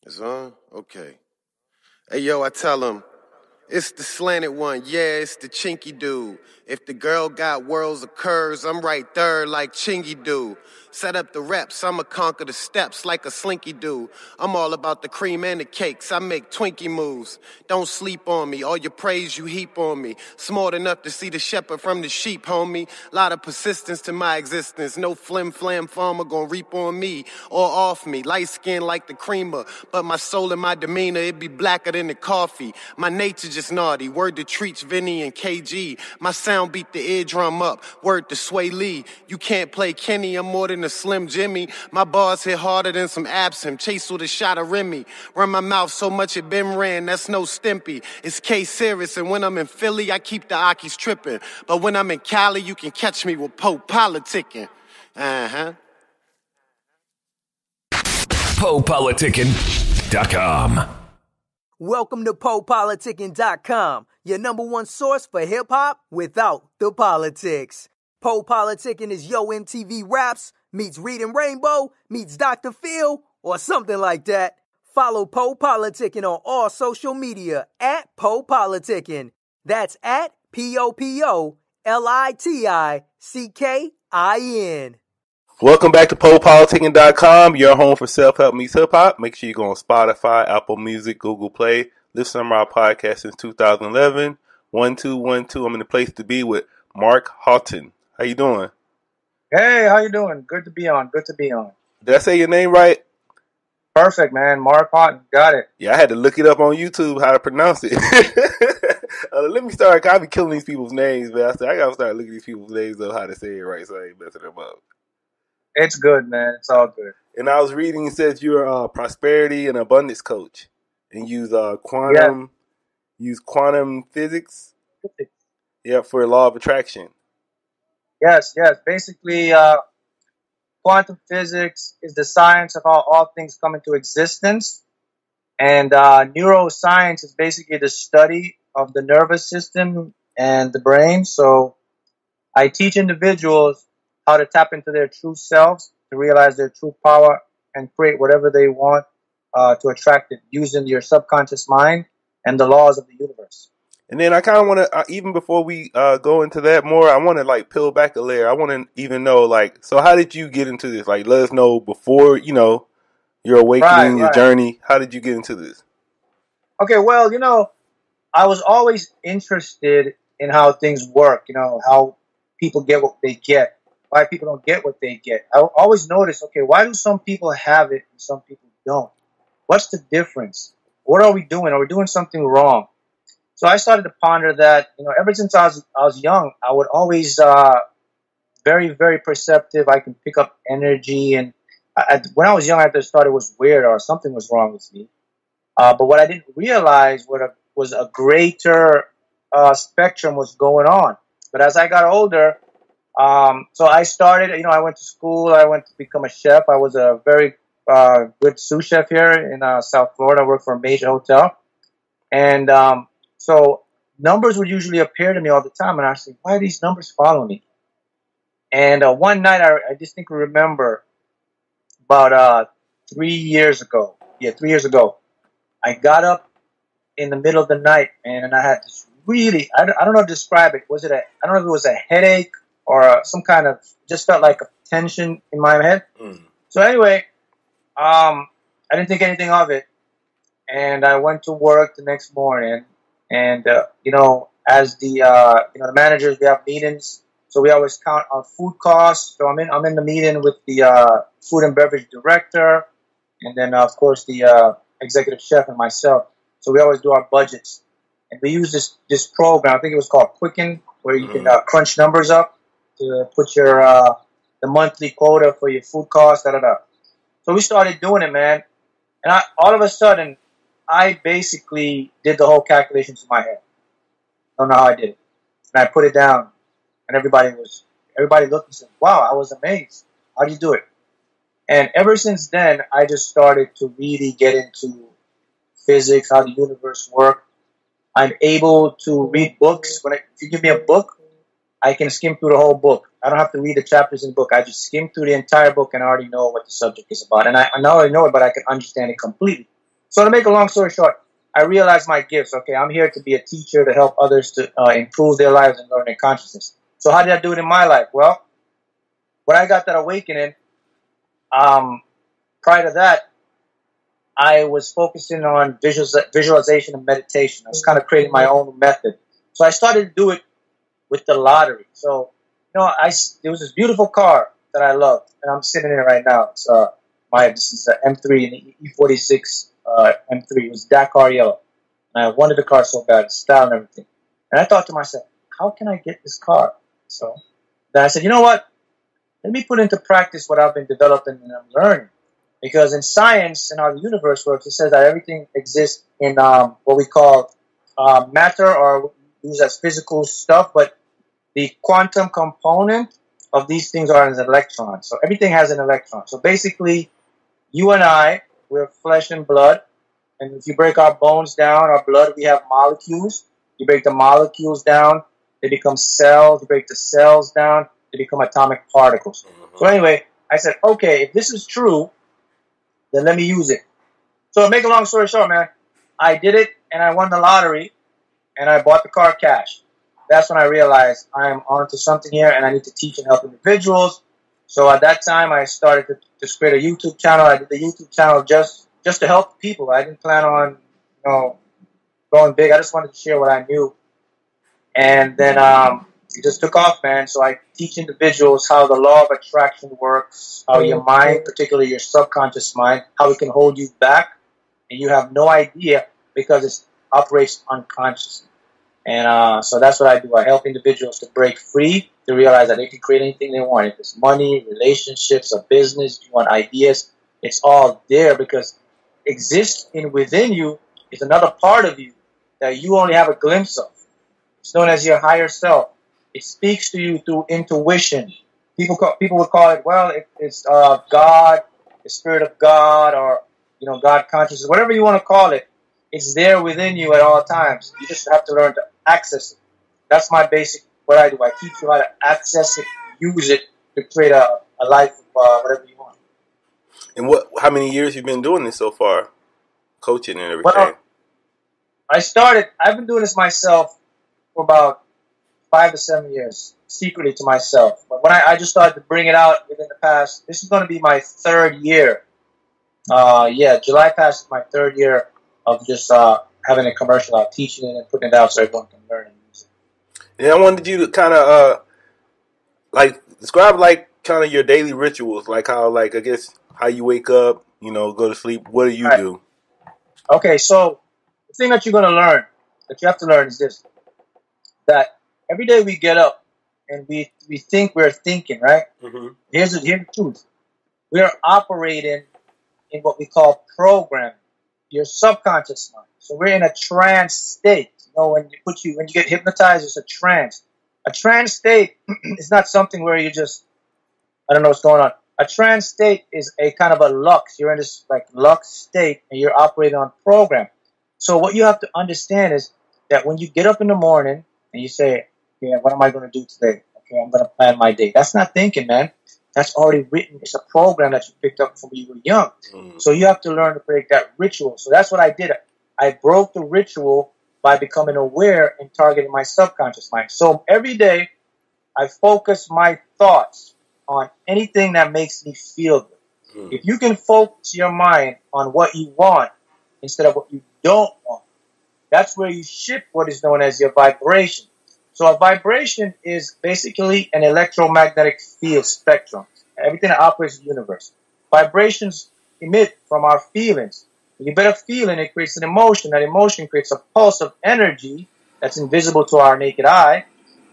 It's on? Okay. Hey, yo, I tell him, it's the slanted one. Yeah, it's the chinky dude. If the girl got whirls of curves, I'm right there like chingy do. Set up the reps, I'ma conquer the steps like a slinky do. I'm all about the cream and the cakes, I make Twinkie moves. Don't sleep on me, all your praise you heap on me. Smart enough to see the shepherd from the sheep, homie. Lot of persistence to my existence. No flim-flam farmer gon' reap on me or off me. Light skin like the creamer, but my soul and my demeanor, it be blacker than the coffee. My nature just naughty. Word to Treach, Vinny, and KG. My sound beat the eardrum up. Word to Sway Lee. You can't play Kenny, I'm more than a Slim Jimmy. My bars hit harder than some absinthe. Chase with a shot of Remy. Run my mouth so much it been ran, that's no Stimpy. It's K-Serious, and when I'm in Philly, I keep the Akis tripping. But when I'm in Cali, you can catch me with PoPolitickin. PoPolitickin.com. Welcome to PoPolitickin.com, your number one source for hip-hop without the politics. PoPolitickin is Yo MTV Raps meets Reading Rainbow meets Dr. Phil or something like that. Follow PoPolitickin on all social media at PoPolitickin. That's at PoPolitickin. Welcome back to PoPolitickin.com, your home for self-help meets hip-hop. Make sure you go on Spotify, Apple Music, Google Play. Listen to our podcast since 2011. 1212. I'm in the place to be with Mark Haughton. How you doing? Hey, how you doing? Good to be on. Did I say your name right? Perfect, man. Mark Haughton. Got it. Yeah, I had to look it up on YouTube how to pronounce it. Let me start. I be killing these people's names, man. I said I gotta start looking these people's names up how to say it right, so I ain't messing them up. It's good, man. It's all good. And I was reading, it says you're a prosperity and abundance coach, and use quantum physics. Yeah, for law of attraction. Yes. Basically, quantum physics is the science of how all things come into existence, and neuroscience is basically the study of the nervous system and the brain. So I teach individuals how to tap into their true selves, to realize their true power, and create whatever they want to attract it using your subconscious mind and the laws of the universe. And then I kind of want to, even before we go into that more, I want to like peel back a layer. I want to even know, like, so how did you get into this? Like, let us know before, your awakening, your journey. How did you get into this? Okay, well, I was always interested in how things work, how people get what they get, why people don't get what they get. I always notice, okay, why do some people have it and some people don't? What's the difference? What are we doing? Are we doing something wrong? So I started to ponder that, ever since I was young, I would always, very, very perceptive. I can pick up energy. And when I was young, I just thought it was weird or something was wrong with me. But what I didn't realize was a greater spectrum was going on. But as I got older, so I started, I went to school. I went to become a chef. I was a very good sous chef here in South Florida. I worked for a major hotel. And so numbers would usually appear to me all the time. And I was like, why are these numbers following me? And one night, I distinctly remember about 3 years ago. Yeah, 3 years ago. I got up in the middle of the night, man, and I had this really, I don't know how to describe it. I don't know if it was a headache or some kind of, just felt like a tension in my head. So anyway, I didn't think anything of it. And I went to work the next morning. And, as the managers, we have meetings. So we always count our food costs. So I'm in the meeting with the food and beverage director. And then, of course, the executive chef and myself. So we always do our budgets. And we use this program, I think it was called Quicken, where you can crunch numbers up to put your the monthly quota for your food costs, So we started doing it, man. And all of a sudden, I basically did the whole calculations in my head. I don't know how I did it. And I put it down, and everybody looked and said, wow, I was amazed. How'd you do it? And ever since then, I just started to really get into physics, how the universe works. I'm able to read books. If you give me a book, I can skim through the whole book. I don't have to read the chapters in the book. I just skim through the entire book and I already know what the subject is about. And I not only know it, but I can understand it completely. So to make a long story short, I realized my gifts. Okay, I'm here to be a teacher to help others to improve their lives and learn their consciousness. So how did I do it in my life? Well, when I got that awakening, prior to that, I was focusing on visualization and meditation. I was kind of creating my own method. So I started to do it with the lottery. So, there was this beautiful car that I loved, and I'm sitting in it right now. It's this is an M3, an E46 M3. It was Dakar yellow. And I wanted the car so bad, style and everything. And I thought to myself, how can I get this car? So then I said, you know what? Let me put into practice what I've been developing and I'm learning. Because in science and how the universe works, it says that everything exists in what we call matter, or use as physical stuff, but the quantum component of these things are an electron. So everything has an electron. So basically, you and I, we're flesh and blood. And if you break our bones down, our blood, we have molecules. You break the molecules down, they become cells. You break the cells down, they become atomic particles. So anyway, I said, okay, if this is true, then let me use it. So to make a long story short, man, I did it and I won the lottery and I bought the car cash. That's when I realized I am onto something here and I need to teach and help individuals. So at that time, I started to just create a YouTube channel. I did the YouTube channel just to help people. I didn't plan on, going big. I just wanted to share what I knew. And then it just took off, man. So I teach individuals how the law of attraction works, how your mind, particularly your subconscious mind, how it can hold you back, and you have no idea because it operates unconsciously. And so that's what I do. I help individuals to break free, to realize that they can create anything they want. If it's money, relationships, a business, you want ideas, it's all there because exists within you is another part of you that you only have a glimpse of. It's known as your higher self. It speaks to you through intuition. People would call it, well, it's God, the spirit of God, or God consciousness, whatever you want to call it. It's there within you at all times. You just have to learn to access it. That's my basic, what I do. I teach you how to access it, use it to create a life of whatever you want. And how many years you've been doing this so far? Coaching and everything? Well, I've been doing this myself for about 5 to 7 years, secretly to myself. But when I just started to bring it out within the past, this is going to be my 3rd year. July past is my 3rd year of just having a commercial out, teaching it and putting it out so everyone can learn and use it. And I wanted you to kind of describe kind of your daily rituals, like how I guess how you wake up, go to sleep. What do you do? Okay, so the thing that you're going to learn, that you have to learn is this, that every day we get up and we think we're thinking, right? Mm-hmm. Here's the truth. We are operating in what we call programming, your subconscious mind. So we're in a trance state. When you get hypnotized, it's a trance. A trance state is not something where you just, I don't know what's going on. A trance state is a kind of a lux. You're in this lux state and you're operating on program. So what you have to understand is that when you get up in the morning and you say, okay, what am I going to do today? Okay, I'm going to plan my day. That's not thinking, man. That's already written. It's a program that you picked up from when you were young. Mm. So you have to learn to break that ritual. So that's what I did. I broke the ritual by becoming aware and targeting my subconscious mind. So every day I focus my thoughts on anything that makes me feel good. Mm. If you can focus your mind on what you want instead of what you don't want, that's where you shift what is known as your vibration. So a vibration is basically an electromagnetic field spectrum. Everything that operates in the universe. Vibrations emit from our feelings. When you get a feeling, it creates an emotion. That emotion creates a pulse of energy that's invisible to our naked eye.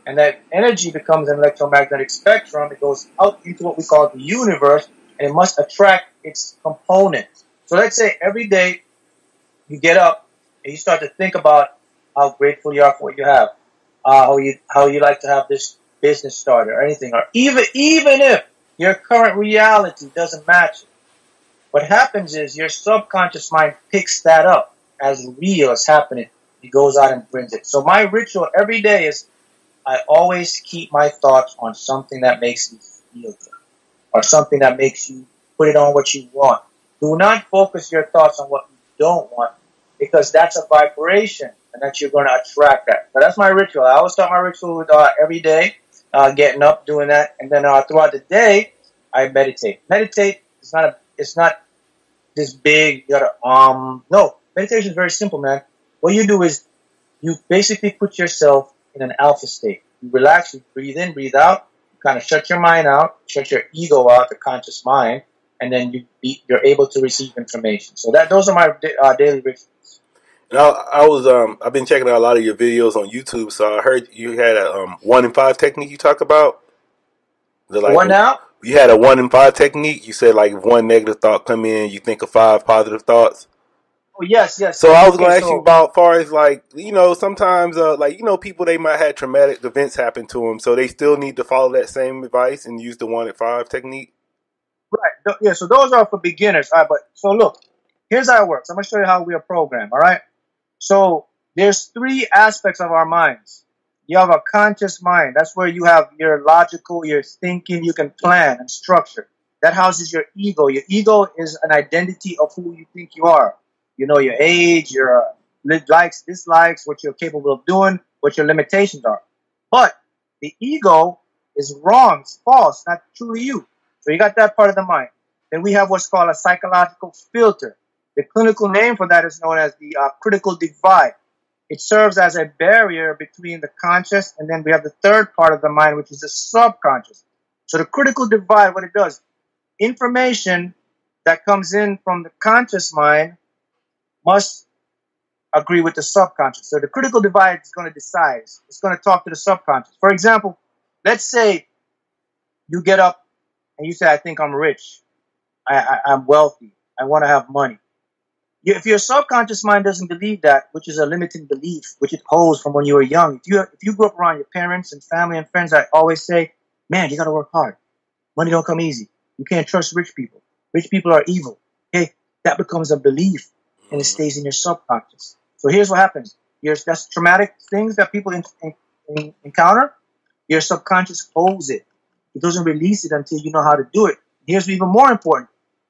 And that energy becomes an electromagnetic spectrum. It goes out into what we call the universe, and it must attract its components. So let's say every day you get up and you start to think about how grateful you are for what you have. How you like to have this business started or anything, or even if your current reality doesn't match it. What happens is your subconscious mind picks that up as real as happening. It goes out and brings it. So my ritual every day is I always keep my thoughts on something that makes me feel good or something that makes you put it on what you want. Do not focus your thoughts on what you don't want, because that's a vibration, and that you're going to attract that. But that's my ritual. I always start my ritual with every day, getting up, doing that, and then throughout the day, I meditate. Meditate is it's not this big. You gotta no. Meditation is very simple, man. What you do is you basically put yourself in an alpha state. You relax, you breathe in, breathe out, you kind of shut your mind out, shut your ego out, the conscious mind, and then you're able to receive information. So those are my daily rituals. Now, I've been checking out a lot of your videos on YouTube, so I heard you had a 1 in 5 technique you talk about. What now? You had a 1 in 5 technique. You said like if one negative thought come in, you think of 5 positive thoughts. Oh, yes. So I was going to ask you about, far as like, sometimes people, they might have traumatic events happen to them, so they still need to follow that same advice and use the 1 in 5 technique. Right. Yeah. So those are for beginners. All right. But so look, here's how it works. I'm going to show you how we are programmed. All right. So there's 3 aspects of our minds. You have a conscious mind. That's where you have your logical, your thinking, you can plan and structure. That houses your ego. Your ego is an identity of who you think you are. You know your age, your likes, dislikes, what you're capable of doing, what your limitations are. But the ego is wrong, it's false, not truly you. So you got that part of the mind. Then we have what's called a psychological filter. The clinical name for that is known as the critical divide. It serves as a barrier between the conscious, and then we have the third part of the mind, which is the subconscious. So the critical divide, what it does, information that comes in from the conscious mind must agree with the subconscious. So the critical divide is going to decide. It's going to talk to the subconscious. For example, let's say you get up and you say, I think I'm rich. I'm wealthy. I want to have money. If your subconscious mind doesn't believe that, which is a limiting belief, which it holds from when you were young, if you grew up around your parents and family and friends that always say, man, you got to work hard. Money don't come easy. You can't trust rich people. Rich people are evil. Okay, that becomes a belief, and it stays in your subconscious. So here's what happens. That's traumatic things that people encounter. Your subconscious holds it. It doesn't release it until you know how to do it. Here's what's even more important.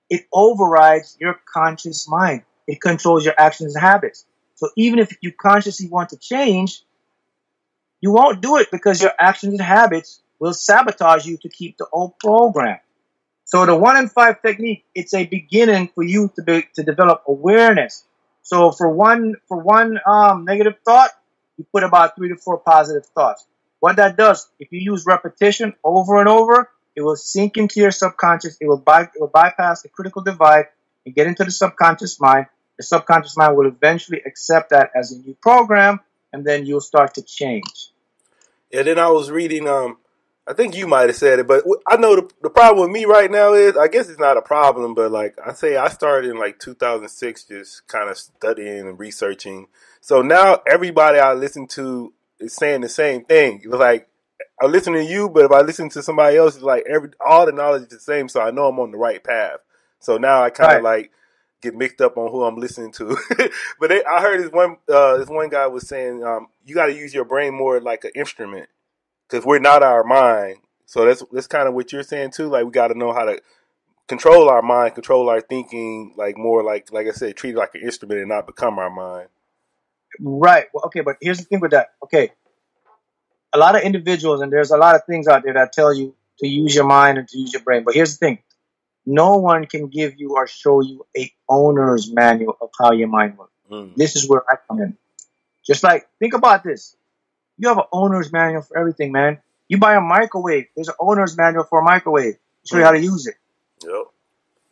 It overrides your conscious mind. It controls your actions and habits. So even if you consciously want to change, you won't do it because your actions and habits will sabotage you to keep the old program. So the 1 in 5 technique, it's a beginning for you to develop awareness. So for one negative thought, you put about 3 to 4 positive thoughts. What that does, if you use repetition over and over, it will sink into your subconscious. It will bypass the critical divide and get into the subconscious mind. The subconscious mind will eventually accept that as a new program, and then you'll start to change. Yeah, then I was reading, I think you might have said it, but I know the problem with me right now is, I guess it's not a problem, but like I started in like 2006 just kind of studying and researching. So now everybody I listen to is saying the same thing. It was like, I listen to you, but if I listen to somebody else, it's like all the knowledge is the same, so I know I'm on the right path. So now I kind of like get mixed up on who I'm listening to. But I heard this one guy was saying you got to use your brain more like an instrument because we're not our mind. So that's kind of what you're saying too. Like we got to know how to control our mind, control our thinking, like more like I said, treat it like an instrument and not become our mind. Right. Well, okay, but here's the thing with that. Okay. A lot of individuals, and there's a lot of things out there that tell you to use your mind and to use your brain. But here's the thing. No one can give you or show you a owner's manual of how your mind works. This is where I come in. Just like, think about this. You have an owner's manual for everything, man. You buy a microwave. There's an owner's manual for a microwave. Show you how to use it. Yep.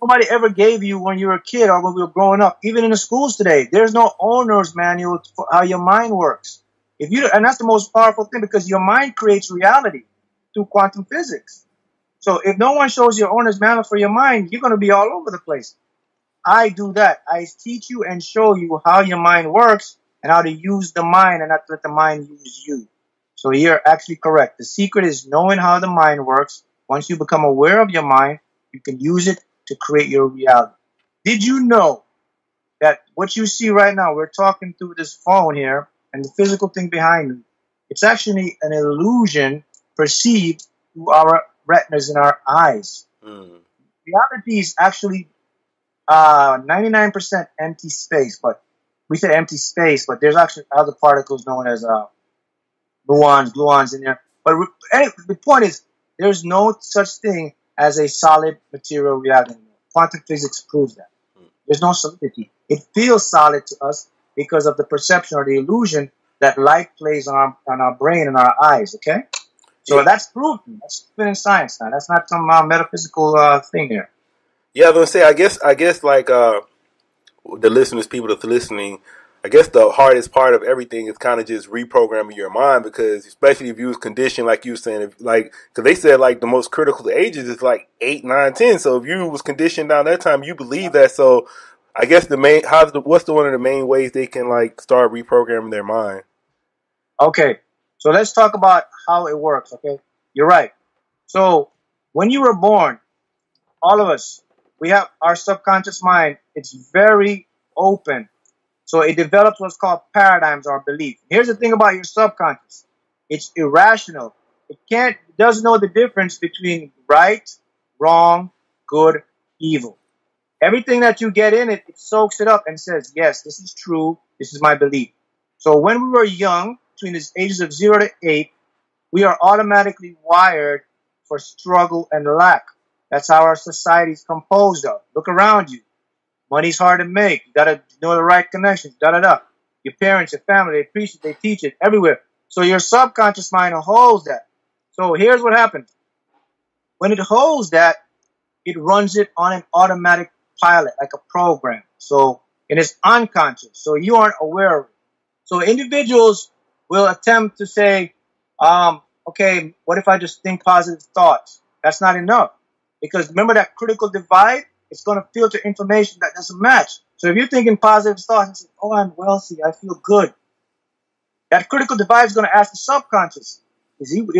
Nobody ever gave you when you were a kid or when we were growing up. Even in the schools today, there's no owner's manual for how your mind works. And that's the most powerful thing because your mind creates reality through quantum physics. So if no one shows your owner's manual for your mind, you're going to be all over the place. I do that. I teach you and show you how your mind works and how to use the mind and not let the mind use you. So you're actually correct. The secret is knowing how the mind works. Once you become aware of your mind, you can use it to create your reality. Did you know that what you see right now, we're talking through this phone here, and the physical thing behind me, it's actually an illusion perceived through our retinas in our eyes. Reality is actually 99% empty space, but we say empty space, but there's actually other particles known as gluons in there. But anyway, the point is, there's no such thing as a solid material reality anymore. Quantum physics proves that. There's no solidity. It feels solid to us because of the perception or the illusion that light plays on our brain and our eyes, okay? So that's proven. That's been in science now. That's not some metaphysical thing there. Yeah, I was gonna say. I guess, like the listeners, people that's listening. I guess the hardest part of everything is kind of just reprogramming your mind, because especially if you was conditioned, like you were saying, because they said like the most critical ages is like 8, 9, 10. So if you was conditioned down that time, you believe that. So I guess what's one of the main ways they can like start reprogramming their mind? Okay, so let's talk about how it works. Okay, you're right. So when you were born, all of us, we have our subconscious mind. It's very open. So it develops what's called paradigms or belief. Here's the thing about your subconscious. It's irrational. It doesn't know the difference between right, wrong, good, evil. Everything that you get in it, it soaks it up and says, yes, this is true. This is my belief. So when we were young, between the ages of 0 to 8, we are automatically wired for struggle and lack. That's how our society is composed of. Look around you. Money's hard to make. You gotta know the right connections. Da-da-da. Your parents, your family, they preach it, they teach it everywhere. So your subconscious mind holds that. So here's what happens. When it holds that, it runs it on an automatic pilot, like a program. So it is unconscious. So you aren't aware of it. So individuals will attempt to say, okay, what if I just think positive thoughts? That's not enough. Because remember that critical divide? It's going to filter information that doesn't match. So if you're thinking positive thoughts and say, oh, I'm wealthy, I feel good, that critical divide is going to ask the subconscious,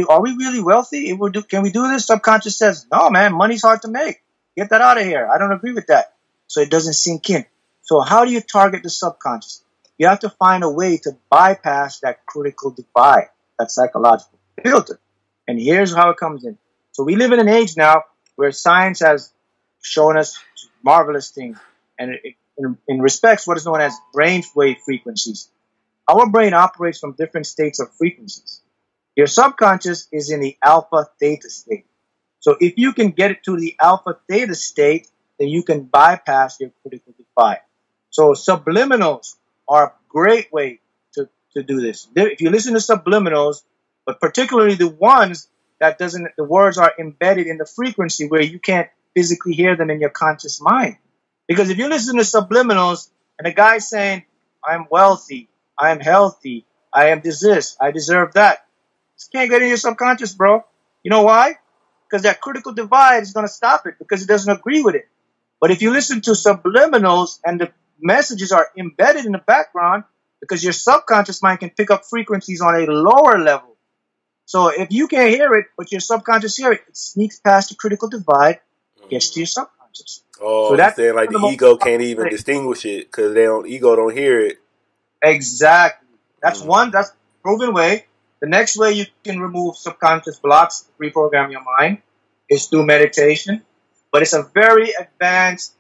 are we really wealthy? Can we do this? Subconscious says, no, man, money's hard to make. Get that out of here. I don't agree with that. So it doesn't sink in. So how do you target the subconscious? You have to find a way to bypass that critical divide, that psychological filter. And here's how it comes in. So we live in an age now where science has shown us marvelous things, and in respects what is known as brainwave frequencies. Our brain operates from different states of frequencies. Your subconscious is in the alpha theta state. So if you can get it to the alpha theta state, then you can bypass your critical divide. So subliminals are a great way to do this. If you listen to subliminals, but particularly the ones that the words are embedded in the frequency where you can't physically hear them in your conscious mind. Because if you listen to subliminals and a guy's saying, I'm wealthy, I'm healthy, I am this, I deserve that, this can't get in your subconscious, bro. You know why? Because that critical divide is going to stop it because it doesn't agree with it. But if you listen to subliminals and the messages are embedded in the background, because your subconscious mind can pick up frequencies on a lower level. So if you can't hear it, but your subconscious hear it, it sneaks past the critical divide, gets to your subconscious. Oh, so that's saying like the ego can't even distinguish it because ego don't hear it. Exactly. That's that's proven way. The next way you can remove subconscious blocks, reprogram your mind, is through meditation. But it's a very advanced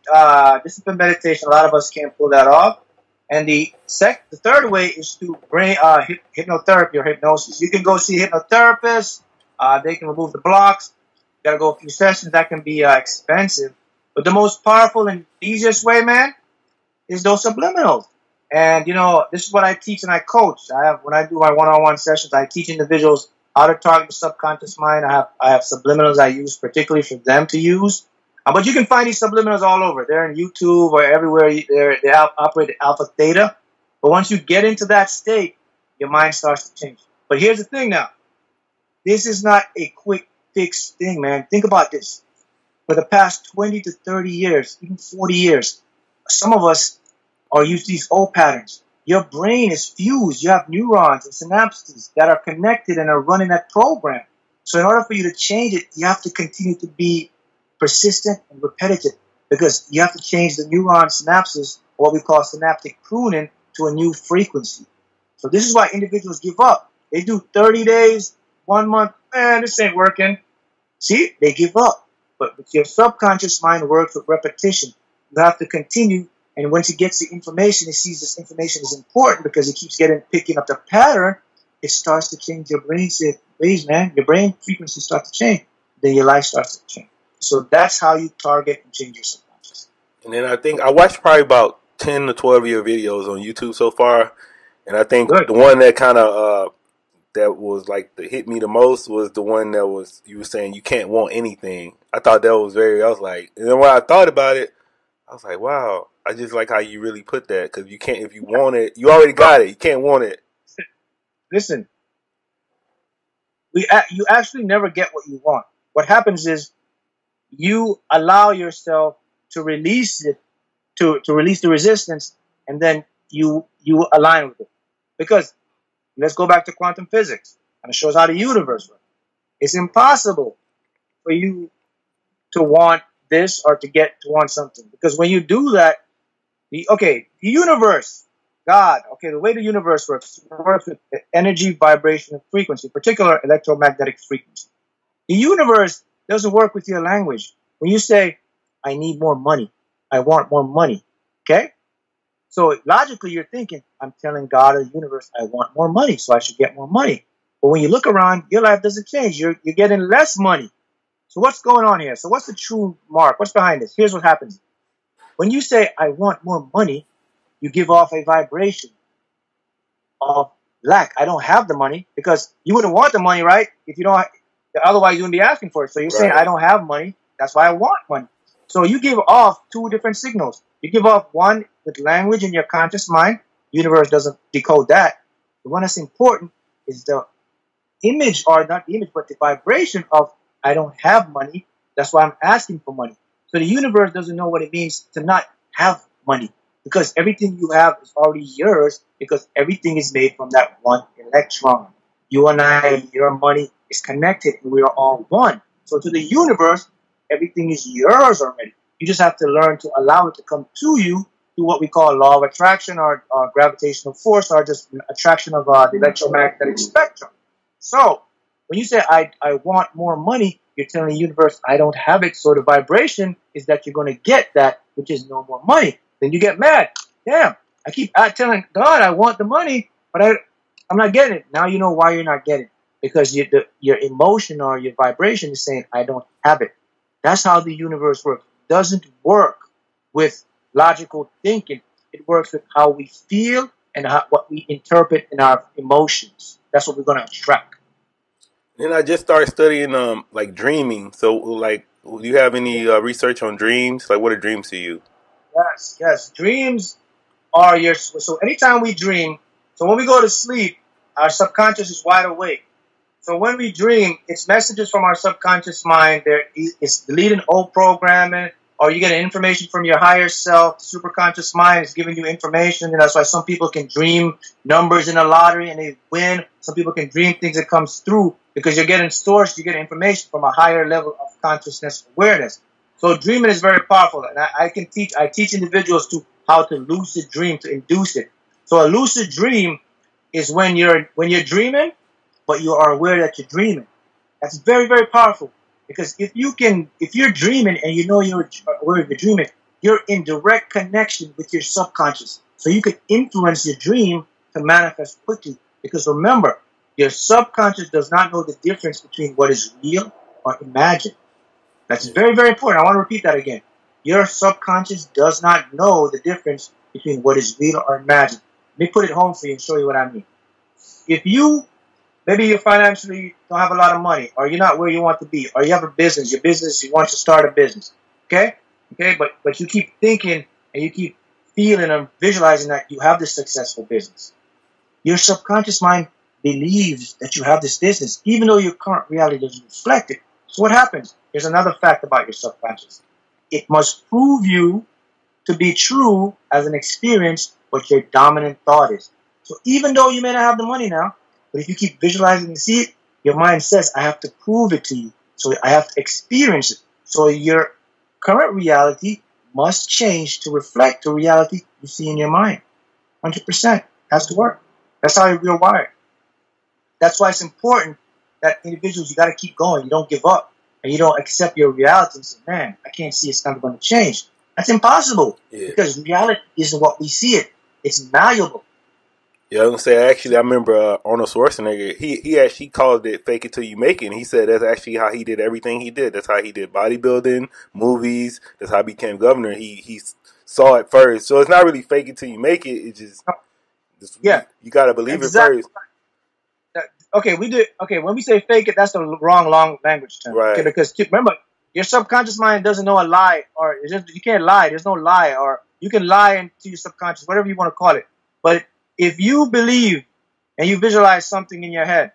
discipline meditation. A lot of us can't pull that off. And the third way is through brain hypnotherapy or hypnosis. You can go see a hypnotherapist. They can remove the blocks. You got to go a few sessions. That can be expensive. But the most powerful and easiest way, man, is those subliminals. And, this is what I teach and I coach. When I do my one-on-one sessions, I teach individuals how to target the subconscious mind. I have subliminals I use particularly for them to use. But you can find these subliminals all over. They're in YouTube or everywhere. They operate at alpha theta. But once you get into that state, your mind starts to change. But here's the thing now. This is not a quick fix thing, man. Think about this. For the past 20 to 30 years, even 40 years, some of us are used to these old patterns. Your brain is fused. You have neurons and synapses that are connected and are running that program. So in order for you to change it, you have to continue to be persistent and repetitive because you have to change the neuron synapses, what we call synaptic pruning, to a new frequency. So this is why individuals give up. They do 30 days, 1 month, man, this ain't working. See, they give up. But your subconscious mind works with repetition. You have to continue. And once it gets the information, it sees this information is important because it keeps picking up the pattern. It starts to change your brain waves, man. Your brain frequency starts to change. Then your life starts to change. So that's how you target and change your subconscious. And then I think I watched probably about 10 to 12 of your videos on YouTube so far. And I think the one that kind of that was like that hit me the most was the one that was you were saying you can't want anything. I thought that was I was like, and then when I thought about it, I was like, wow. I just like how you really put that because you can't, if you want it, you already got it. You can't want it. Listen, you actually never get what you want. What happens is you allow yourself to release it, to release the resistance, and then you align with it. Because let's go back to quantum physics, and it shows how the universe works. It's impossible for you to want this or to want something, because when you do that, the universe, God, the way the universe works with energy, vibration, and frequency, in particular electromagnetic frequency. The universe doesn't work with your language. When you say, I need more money, I want more money, okay? So logically you're thinking, I'm telling God or the universe, I want more money, so I should get more money. But when you look around, your life doesn't change. You're getting less money. So what's going on here? So what's the true mark? What's behind this? Here's what happens. When you say, I want more money, you give off a vibration of lack. I don't have the money, because you wouldn't want the money, right? If you don't, otherwise you wouldn't be asking for it. So you're saying, I don't have money. That's why I want money. So you give off two different signals. You give off one with language in your conscious mind. The universe doesn't decode that. The one that's important is the image, or not the image, but the vibration of, I don't have money. That's why I'm asking for money. So the universe doesn't know what it means to not have money, because everything you have is already yours, because everything is made from that one electron. You and I, your money is connected, and we are all one. So to the universe, everything is yours already. You just have to learn to allow it to come to you through what we call law of attraction, or gravitational force, or just attraction of the electromagnetic spectrum. So when you say, I want more money, you're telling the universe, I don't have it. So the vibration is that you're going to get that, which is no more money. Then you get mad. Damn, I keep telling God I want the money, but I'm not getting it. Now you know why you're not getting it. Because your emotion or your vibration is saying, I don't have it. That's how the universe works. It doesn't work with logical thinking. It works with how we feel and what we interpret in our emotions. That's what we're going to attract. Then I just started studying like dreaming. So like, do you have any research on dreams? Like, what are dreams to you? Yes. Dreams are so anytime we dream, so when we go to sleep, our subconscious is wide awake. So when we dream, it's messages from our subconscious mind. It's deleting old programming, or you get information from your higher self. The superconscious mind is giving you information, and that's why some people can dream numbers in a lottery and they win. Some people can dream things that comes through, because you're getting sourced, you get information from a higher level of consciousness awareness. So dreaming is very powerful, and I teach individuals to how to lucid dream, to induce it. So a lucid dream is when you're dreaming, but you are aware that you're dreaming. That's very, very powerful, because if you're dreaming and you know you're aware you're dreaming, you're in direct connection with your subconscious. So you can influence your dream to manifest quickly, because remember, your subconscious does not know the difference between what is real or imagined. That's very, very important. I want to repeat that again. Your subconscious does not know the difference between what is real or imagined. Let me put it home for you and show you what I mean. If maybe you financially don't have a lot of money, or you're not where you want to be, or you have a business, you want to start a business, okay, but you keep thinking and you keep feeling and visualizing that you have this successful business. Your subconscious mind believes that you have this business, even though your current reality doesn't reflect it. So what happens? There's another fact about your subconscious. It must prove you to be true as an experience what your dominant thought is. So even though you may not have the money now, but if you keep visualizing and see it, your mind says, I have to prove it to you. So I have to experience it. So your current reality must change to reflect the reality you see in your mind. 100% has to work. That's how you're wired. That's why it's important that individuals, you got to keep going. You don't give up, and you don't accept your reality and say, man, I can't see it's never going to change. That's impossible Yeah. because reality isn't what we see it. It's malleable. Yeah, I was gonna say actually, I remember Arnold Schwarzenegger. He actually called it "fake it till you make it." And he said that's actually how he did everything he did. That's how he did bodybuilding, movies. That's how he became governor. He saw it first, so it's not really fake it till you make it. It's just Yeah, you gotta believe it exactly. first. Okay, we do. Okay, when we say fake it, that's the wrong long language term. Right. Okay, because remember, your subconscious mind doesn't know a lie, or you can't lie. There's no lie, or you can lie into your subconscious, whatever you want to call it. But if you believe and you visualize something in your head,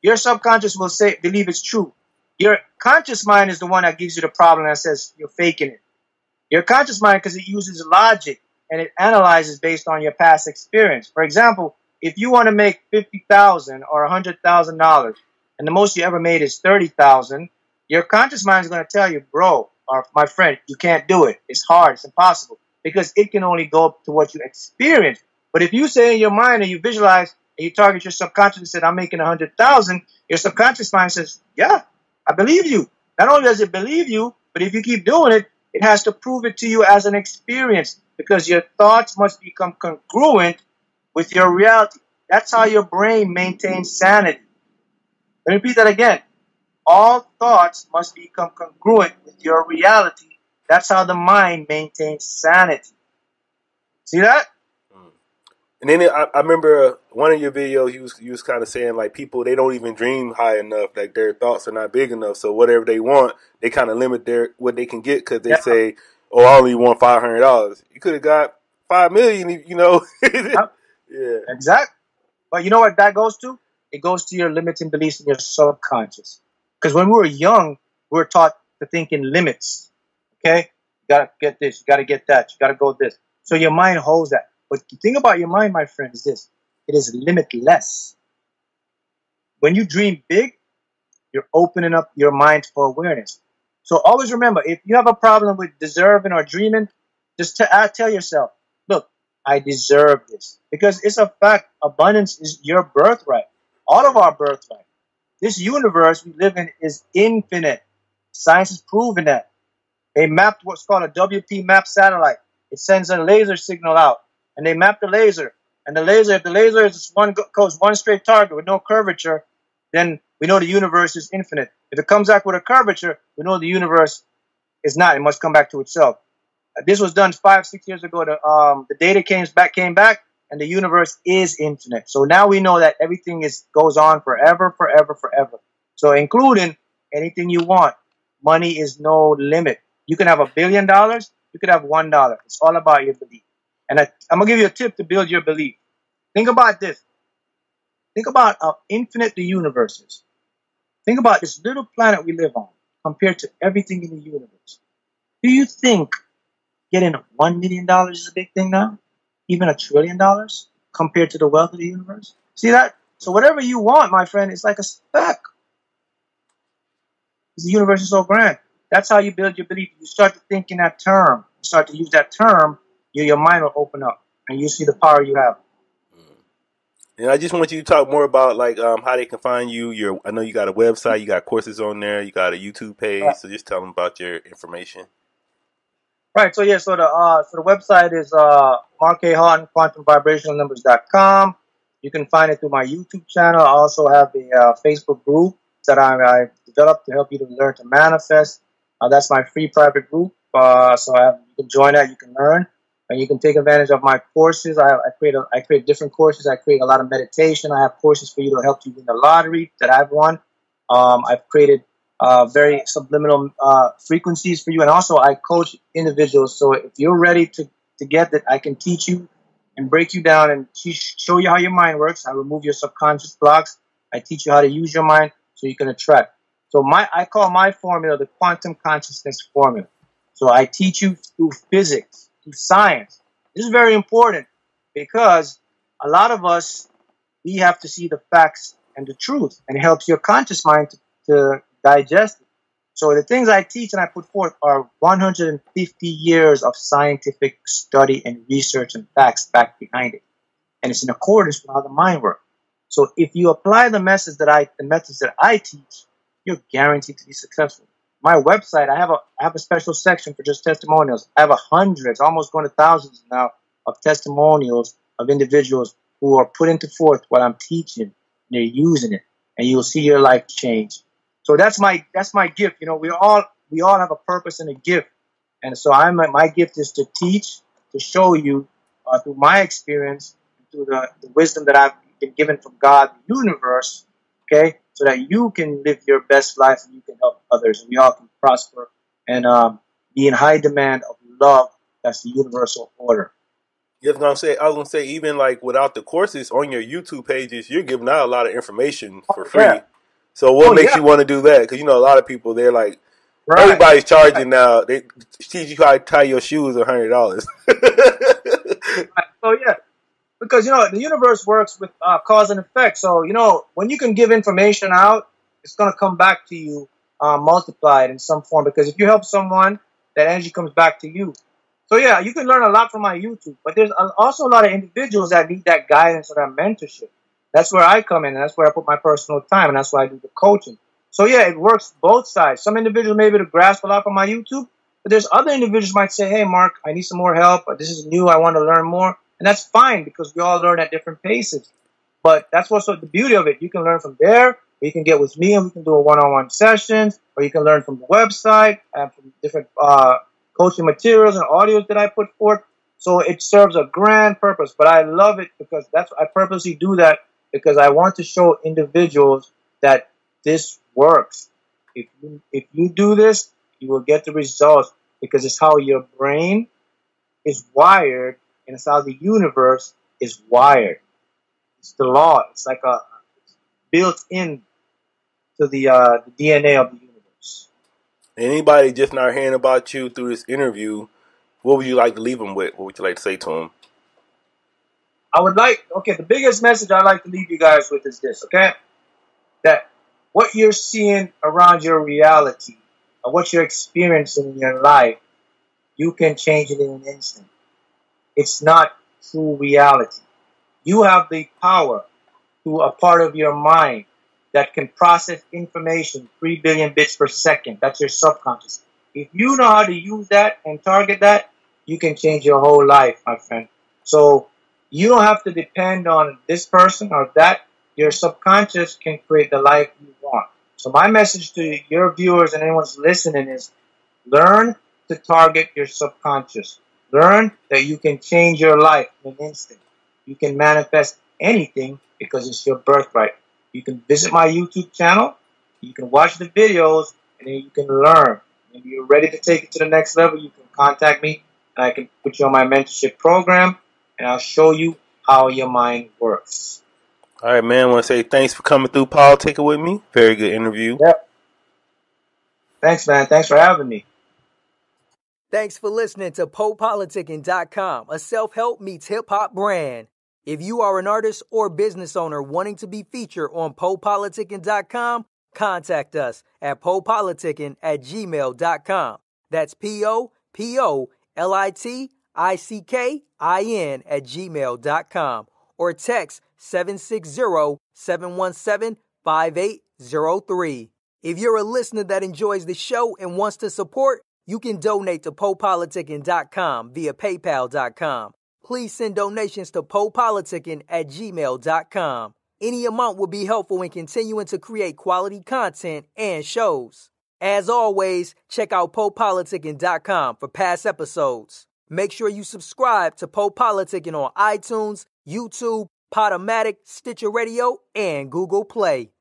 your subconscious will believe it's true. Your conscious mind is the one that gives you the problem that says you're faking it. Your conscious mind, because it uses logic and it analyzes based on your past experience. For example, if you want to make $50,000 or $100,000, and the most you ever made is $30,000, your conscious mind is going to tell you, bro, or my friend, you can't do it. It's hard. It's impossible, because it can only go up to what you experience. But if you say in your mind and you visualize and you target your subconscious and said, I'm making 100,000, your subconscious mind says, yeah, I believe you. Not only does it believe you, but if you keep doing it, it has to prove it to you as an experience, because your thoughts must become congruent with your reality. That's how your brain maintains sanity. Let me repeat that again. All thoughts must become congruent with your reality. That's how the mind maintains sanity. See that? And then I remember one of your videos, you was kind of saying like people, they don't even dream high enough, like their thoughts are not big enough. So whatever they want, they kind of limit what they can get, because they say, "Oh, I only want $500." You could have got $5 million, you know. Yeah, exactly. But you know what that goes to? It goes to your limiting beliefs in your subconscious. Because when we were young, we were taught to think in limits. Okay, you gotta get this, you gotta get that, you gotta go this. So your mind holds that. But the thing about your mind, my friend, is this: it is limitless. When you dream big, you're opening up your mind for awareness. So always remember, if you have a problem with deserving or dreaming, just tell yourself, look, I deserve this. Because it's a fact, abundance is your birthright. All of our birthright. This universe we live in is infinite. Science has proven that. They mapped what's called a WP map satellite. It sends a laser signal out, and they map the laser. And the laser, if the laser is goes one straight target with no curvature, then we know the universe is infinite. If it comes back with a curvature, we know the universe is not. It must come back to itself. This was done 5-6 years ago. The data came back, and the universe is infinite. So now we know that everything goes on forever, forever, forever. So including anything you want. Money is no limit. You can have $1 billion. You could have $1. It's all about your belief. And I'm going to give you a tip to build your belief. Think about this. Think about how infinite the universe is. Think about this little planet we live on compared to everything in the universe. Do you think getting $1 million is a big thing now? Even $1 trillion compared to the wealth of the universe? See that? So whatever you want, my friend, is like a speck. The universe is so grand. That's how you build your belief. You start to think in that term. You start to use that term, your mind will open up, and you see the power you have. And I just want you to talk more about like how they can find you. I know you got a website, you got courses on there, you got a YouTube page. Right. So just tell them about your information. Right. So yeah. So the website is Mark A Haughton, quantumvibrationalnumbers.com. You can find it through my YouTube channel. I also have a Facebook group that I developed to help you to learn to manifest. That's my free private group. You can join that. You can learn. And you can take advantage of my courses. I create different courses. I create a lot of meditation. I have courses for you to help you win the lottery that I've won. I've created very subliminal frequencies for you. And also I coach individuals. So if you're ready to get that, I can teach you and break you down and show you how your mind works. I remove your subconscious blocks. I teach you how to use your mind so you can attract. So I call my formula the quantum consciousness formula. So I teach you through physics. Science. This is very important because a lot of us, we have to see the facts and the truth, and it helps your conscious mind to digest it. So the things I teach and I put forth are 150 years of scientific study and research and facts back behind it. And it's in accordance with how the mind works. So if you apply the methods that I teach, you're guaranteed to be successful. my website, I have a special section for just testimonials. I have hundreds, almost going to thousands now, of testimonials of individuals who are putting forth what I'm teaching. And they're using it, and you'll see your life change. So that's my gift. You know, we all have a purpose and a gift, and so my gift is to teach, to show you through my experience, through the wisdom that I've been given from God, the universe. Okay, so that you can live your best life and you can help others, and we all can prosper and be in high demand of love. That's the universal order. I was gonna say, even like without the courses on your YouTube pages, you're giving out a lot of information for free. Yeah. So what makes you want to do that? Because you know a lot of people, they're like, everybody's charging now. They teach you how to tie your shoes $100. So yeah, because you know the universe works with cause and effect. So you know when you can give information out, it's gonna come back to you multiplied in some form. Because if you help someone, that energy comes back to you. So yeah, you can learn a lot from my YouTube, but there's also a lot of individuals that need that guidance or that mentorship. That's where I come in, and that's where I put my personal time, and that's why I do the coaching. So yeah, it works both sides. Some individuals may be able to grasp a lot from my YouTube, but there's other individuals who might say, hey, Mark, I need some more help, or this is new, I want to learn more. And that's fine, because we all learn at different paces. But that's also the beauty of it. You can learn from there, or you can get with me, and we can do a one-on-one sessions, or you can learn from the website, and from different coaching materials and audios that I put forth. So it serves a grand purpose, but I love it because I purposely do that because I want to show individuals that this works. If you do this, you will get the results because it's how your brain is wired and it's how the universe is wired. It's the law. It's like it's built in to the DNA of the universe. Anybody just not hearing about you through this interview, what would you like to leave them with? What would you like to say to them? The biggest message I'd like to leave you guys with is this, okay? That what you're seeing around your reality, or what you're experiencing in your life, you can change it in an instant. It's not true reality. You have the power through a part of your mind that can process information 3 billion bits per second. That's your subconscious. If you know how to use that and target that, you can change your whole life, my friend. So you don't have to depend on this person or that. Your subconscious can create the life you want. So my message to your viewers and anyone who's listening is learn to target your subconscious. Learn that you can change your life in an instant. You can manifest anything because it's your birthright. You can visit my YouTube channel. You can watch the videos, and then you can learn. When you're ready to take it to the next level, you can contact me, and I can put you on my mentorship program, and I'll show you how your mind works. All right, man. I want to say thanks for coming through Politickin with me. Very good interview. Yep. Thanks, man. Thanks for having me. Thanks for listening to PoPolitickin.com, a self-help meets hip-hop brand. If you are an artist or business owner wanting to be featured on PoPolitickin.com, contact us at PoPolitickin@gmail.com. That's PoPolitickin@gmail.com. Or text 760-717-5803. If you're a listener that enjoys the show and wants to support, you can donate to PoPolitickin.com via PayPal.com. Please send donations to PoPolitickin@gmail.com. Any amount will be helpful in continuing to create quality content and shows. As always, check out PoPolitickin.com for past episodes. Make sure you subscribe to PoPolitickin on iTunes, YouTube, Podomatic, Stitcher Radio, and Google Play.